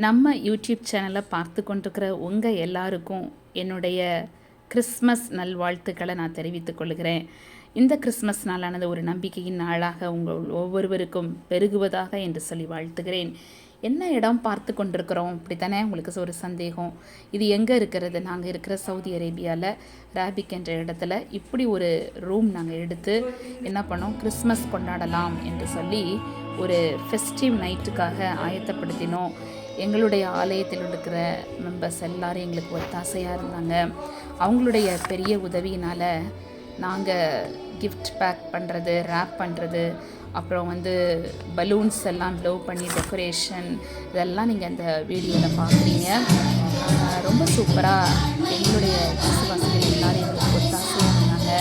நம்ம யூடியூப் சேனலை பார்த்து கொண்டிருக்கிற உங்கள் எல்லாருக்கும் என்னுடைய கிறிஸ்மஸ் நல்வாழ்த்துக்களை நான் தெரிவித்துக் கொள்கிறேன். இந்த கிறிஸ்மஸ் நாளானது ஒரு நம்பிக்கையின் நாளாக உங்கள் ஒவ்வொருவருக்கும் பெருகுவதாக என்று சொல்லி வாழ்த்துகிறேன். என்ன இடம் பார்த்து கொண்டிருக்கிறோம் அப்படி தானே உங்களுக்கு ஒரு சந்தேகம். இது எங்கே இருக்கிறது? நாங்கள் இருக்கிற சவுதி அரேபியாவில் ராபிக் என்ற இடத்துல இப்படி ஒரு ரூம் நாங்கள் எடுத்து என்ன பண்ணோம், கிறிஸ்மஸ் கொண்டாடலாம் என்று சொல்லி ஒரு ஃபெஸ்டிவ் நைட்டுக்காக ஆயத்தப்படுத்தினோம். எங்களுடைய ஆலயத்தில் இருக்கிற மெம்பர்ஸ் எல்லோரும் எங்களுக்கு ஒத்தாசையாக இருந்தாங்க. அவங்களுடைய பெரிய உதவியினால் நாங்கள் கிஃப்ட் பேக் பண்ணுறது, ரேப் பண்ணுறது, அப்புறம் பலூன்ஸ் எல்லாம் ப்ளோ பண்ணி டெக்கரேஷன் இதெல்லாம் நீங்கள் அந்த வீடியோவில் பார்க்குறீங்க. ரொம்ப சூப்பராக எங்களுடைய விசுவாசிகள் எல்லோரும் எங்களுக்கு ஒத்தாசையாக இருந்தாங்க.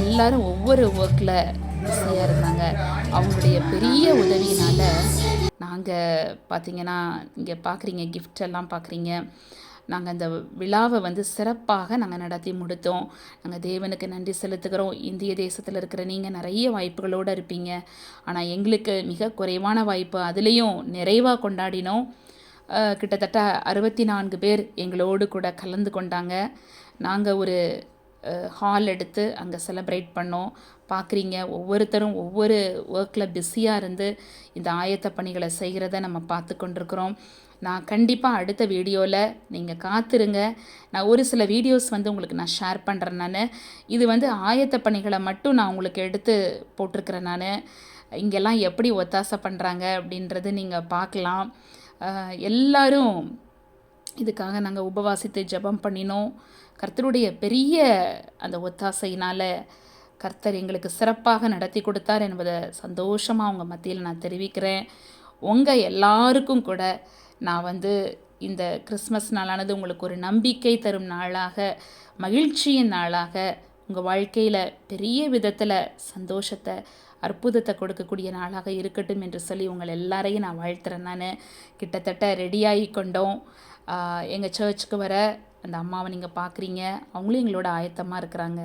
எல்லோரும் ஒவ்வொரு ஒர்க்கில் பிஸியாக இருந்தாங்க. அவங்களுடைய பெரிய உதவியினால் நாங்கள் பார்த்திங்கன்னா இங்கே பார்க்குறீங்க, கிஃப்ட் எல்லாம் பார்க்குறீங்க. நாங்கள் அந்த விழாவை சிறப்பாக நாங்கள் நடத்தி முடித்தோம். நாங்கள் தேவனுக்கு நன்றி செலுத்துகிறோம். இந்திய தேசத்தில் இருக்கிற நீங்கள் நிறைய வாய்ப்புகளோடு இருப்பீங்க. ஆனால் எங்களுக்கு மிக குறைவான வாய்ப்பு, அதுலேயும் நிறைவாக கொண்டாடினோம். கிட்டத்தட்ட 64 பேர் எங்களோடு கூட கலந்து கொண்டாங்க. நாங்கள் ஒரு ஹால் எடுத்து அங்கே செலிப்ரேட் பண்ணோம். பார்க்குறீங்க, ஒவ்வொருத்தரும் ஒவ்வொரு ஒர்க்கில் பிஸியாக இருந்து இந்த ஆயத்த பணிகளை செய்கிறத நம்ம பார்த்து கொண்டிருக்கிறோம். நான் கண்டிப்பாக அடுத்த வீடியோவில் நீங்கள் காத்திருங்க. நான் ஒரு சில வீடியோஸ் உங்களுக்கு நான் ஷேர் பண்ணுறேன். இது ஆயத்த பணிகளை மட்டும் நான் உங்களுக்கு எடுத்து போட்டிருக்கிறேன். நான் இங்கெல்லாம் எப்படி ஒத்தாசை பண்ணுறாங்க அப்படின்றது நீங்கள் பார்க்கலாம். எல்லாரும் இதுக்காக நாங்கள் உபவாசித்து ஜெபம் பண்ணினோம். கர்த்தருடைய பெரிய அந்த ஒத்தாசையினால் கர்த்தர் எங்களுக்கு சிறப்பாக நடத்தி கொடுத்தார் என்பதை சந்தோஷமாக அவங்க மத்தியில் நான் தெரிவிக்கிறேன். உங்கள் எல்லாருக்கும் கூட நான் இந்த கிறிஸ்மஸ் நாளானது உங்களுக்கு ஒரு நம்பிக்கை தரும் நாளாக, மகிழ்ச்சியின் நாளாக, உங்கள் வாழ்க்கையில் பெரிய விதத்தில் சந்தோஷத்தை, அற்புதத்தை கொடுக்கக்கூடிய நாளாக இருக்கட்டும் என்று சொல்லி உங்கள் எல்லாரையும் நான் வாழ்த்துறேன். நான் கிட்டத்தட்ட ரெடியாகி கொண்டோம். எங்கள் சர்ச்சுக்கு வர அந்த அம்மாவை நீங்கள் பார்க்குறீங்க, அவங்களும் எங்களோட ஆயத்தமாக இருக்கிறாங்க.